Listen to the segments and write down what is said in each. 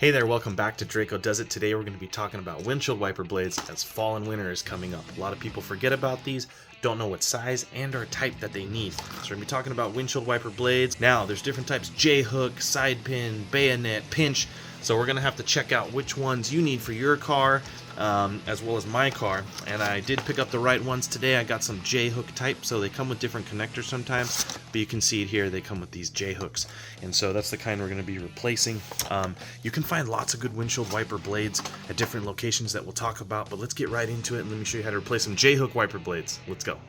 Hey there, welcome back to Draco Does It. Today we're going to be talking about windshield wiper blades as fall and winter is coming up. A lot of people forget about these, don't know what size and or type that they need. So we're going to be talking about windshield wiper blades. Now, there's different types: J-hook, side pin, bayonet, pinch. So we're going to have to check out which ones you need for your car, as well as my car. And I did pick up the right ones today. I got some J-hook type, so they come with different connectors sometimes, but you can see it here, they come with these J-hooks. And so that's the kind we're going to be replacing. You can find lots of good windshield wiper blades at different locations that we'll talk about, but let's get right into it and let me show you how to replace some J-hook wiper blades. Let's go.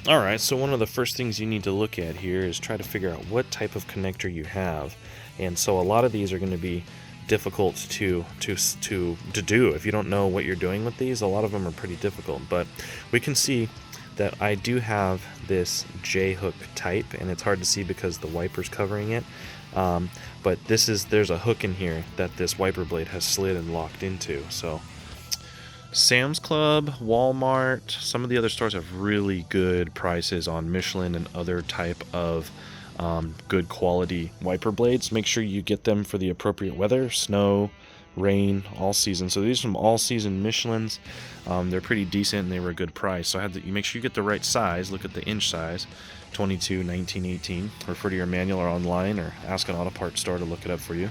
Alright, so one of the first things you need to look at here is try to figure out what type of connector you have. And so a lot of these are going to be difficult to do. If you don't know what you're doing with these, a lot of them are pretty difficult. But we can see that I do have this J-hook type, and it's hard to see because the wiper's covering it. But there's a hook in here that this wiper blade has slid and locked into. So Sam's Club, Walmart, some of the other stores have really good prices on Michelin and other type of good quality wiper blades. Make sure you get them for the appropriate weather: snow, rain, all season. So these are some all season Michelins. They're pretty decent and they were a good price. So you make sure you get the right size. Look at the inch size: 22, 19, 18. Refer to your manual or online, or ask an auto parts store to look it up for you.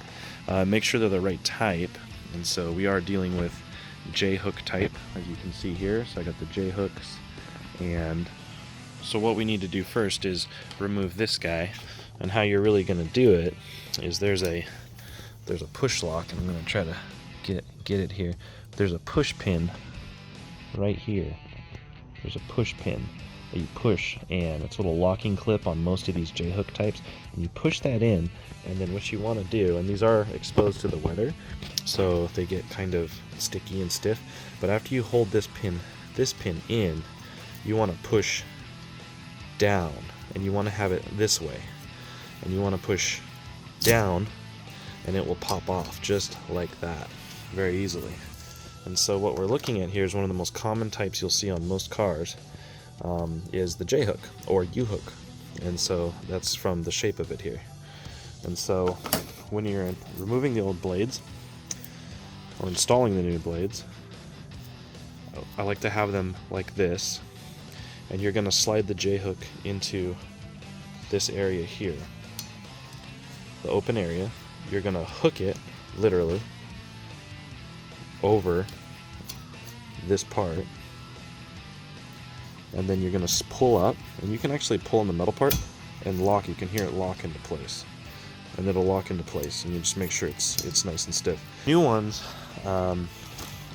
Make sure they're the right type. And so we are dealing with J-hook type, as you can see here. So I got the J-hooks, and so what we need to do first is remove this guy. And how you're really going to do it is there's a push lock, and I'm going to try to get it here. There's a push pin right here. There's a push pin that you push, and it's a little locking clip on most of these J-hook types, and you push that in. And then what you want to do, and these are exposed to the weather, so they get kind of sticky and stiff, but after you hold this pin in, you want to push down, and you want to have it this way, and you want to push down, and it will pop off just like that very easily. And so what we're looking at here is one of the most common types you'll see on most cars, is the J-hook or U-hook. And so that's from the shape of it here. And so when you're removing the old blades or installing the new blades, I like to have them like this, and you're going to slide the J-hook into this area here, the open area. You're going to hook it literally over this part, and then you're going to pull up, and you can actually pull in the metal part and lock. You can hear it lock into place, and it'll lock into place, and you just make sure it's nice and stiff. New ones,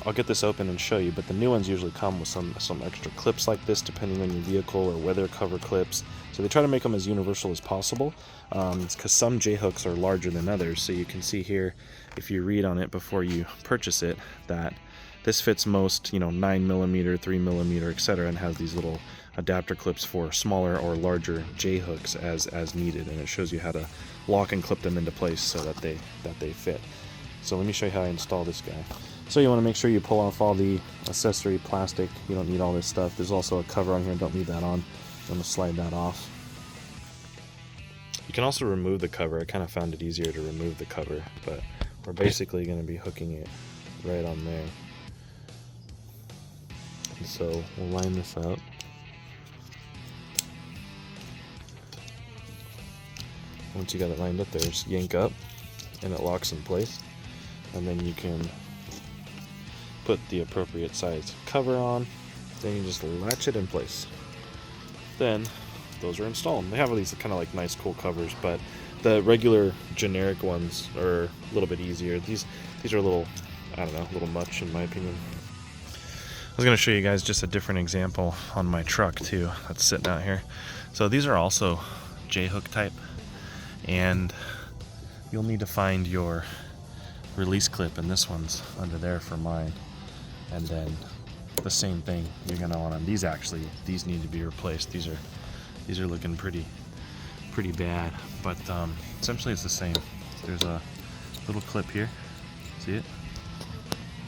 I'll get this open and show you, but the new ones usually come with some extra clips like this, depending on your vehicle, or weather cover clips. So they try to make them as universal as possible, because some J-hooks are larger than others. So you can see here, if you read on it before you purchase it, that this fits most, 9mm, 3mm, etc., and has these little adapter clips for smaller or larger J-hooks as needed, and it shows you how to lock and clip them into place so that they fit. So let me show you how I install this guy. So you want to make sure you pull off all the accessory plastic. You don't need all this stuff. There's also a cover on here. Don't leave that on. I'm going to slide that off. You can also remove the cover. I kind of found it easier to remove the cover, but we're basically going to be hooking it right on there. And so we'll line this up. Once you got it lined up there, just yank up and it locks in place. And then you can put the appropriate size cover on, then you just latch it in place. Then those are installed. They have all these kind of like nice cool covers, but the regular generic ones are a little bit easier. These are a little, I don't know, a little much in my opinion. I was going to show you guys just a different example on my truck too that's sitting out here. So these are also J-hook type, and you'll need to find your release clip, and this one's under there for mine. And then the same thing you're gonna want on these. Actually, these need to be replaced. These are looking pretty bad, but essentially it's the same. There's a little clip here, see it?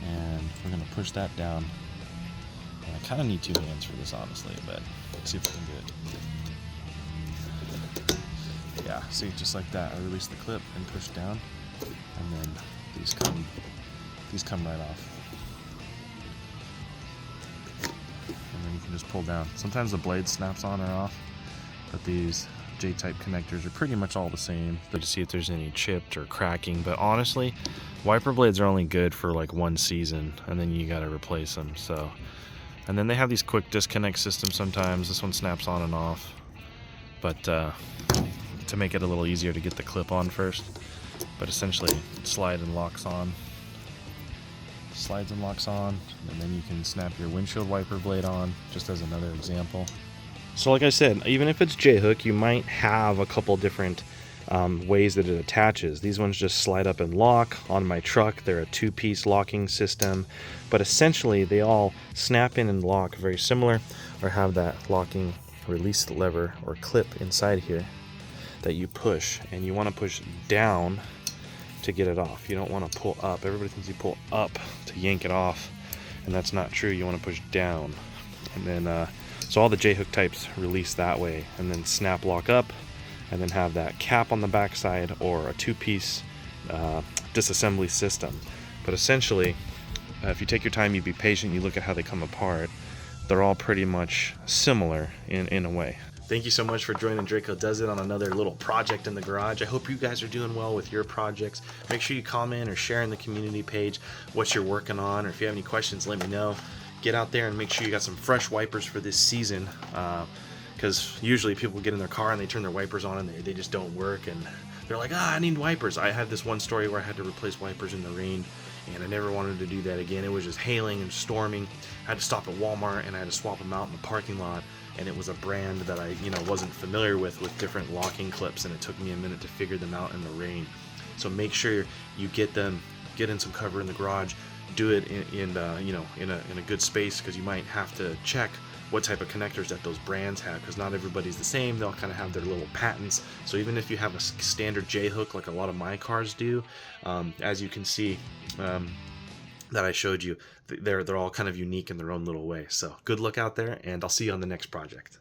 And we're gonna push that down. And I kind of need two hands for this, honestly, but let's see if we can do it. Yeah, see, just like that. I release the clip and push down, and then these come right off. And then you can just pull down. Sometimes the blade snaps on or off, but these J-type connectors are pretty much all the same. To see if there's any chipped or cracking, but honestly, wiper blades are only good for like one season, and then you gotta replace them. So, and then they have these quick disconnect systems sometimes. This one snaps on and off, but to make it a little easier to get the clip on first, but essentially slides and locks on, and then you can snap your windshield wiper blade on, just as another example. So like I said, even if it's J-hook, you might have a couple different ways that it attaches. These ones just slide up and lock. On my truck, they're a two-piece locking system, but essentially they all snap in and lock very similar, or have that locking release lever or clip inside here that you push, and you want to push down to get it off. You don't want to pull up. Everybody thinks you pull up to yank it off, and that's not true. You want to push down, and then so all the J-hook types release that way, and then snap lock up, and then have that cap on the backside, or a two-piece disassembly system. But essentially, if you take your time, you be patient, you look at how they come apart, they're all pretty much similar in a way. Thank you so much for joining Draco Does It on another little project in the garage. I hope you guys are doing well with your projects. Make sure you comment or share in the community page what you're working on, or if you have any questions, let me know. Get out there and make sure you got some fresh wipers for this season, because usually people get in their car and they turn their wipers on and they just don't work, and they're like, I need wipers. I had this one story where I had to replace wipers in the rain, and I never wanted to do that again. It was just hailing and storming. I had to stop at Walmart and I had to swap them out in the parking lot, and it was a brand that I wasn't familiar with different locking clips, and it took me a minute to figure them out in the rain. So make sure you get in some cover in the garage. Do it in a good space, because you might have to check what type of connectors that those brands have, because not everybody's the same. They'll kind of have their little patents. So even if you have a standard J-hook like a lot of my cars do, as you can see that I showed you, they're all kind of unique in their own little way. So good luck out there, and I'll see you on the next project.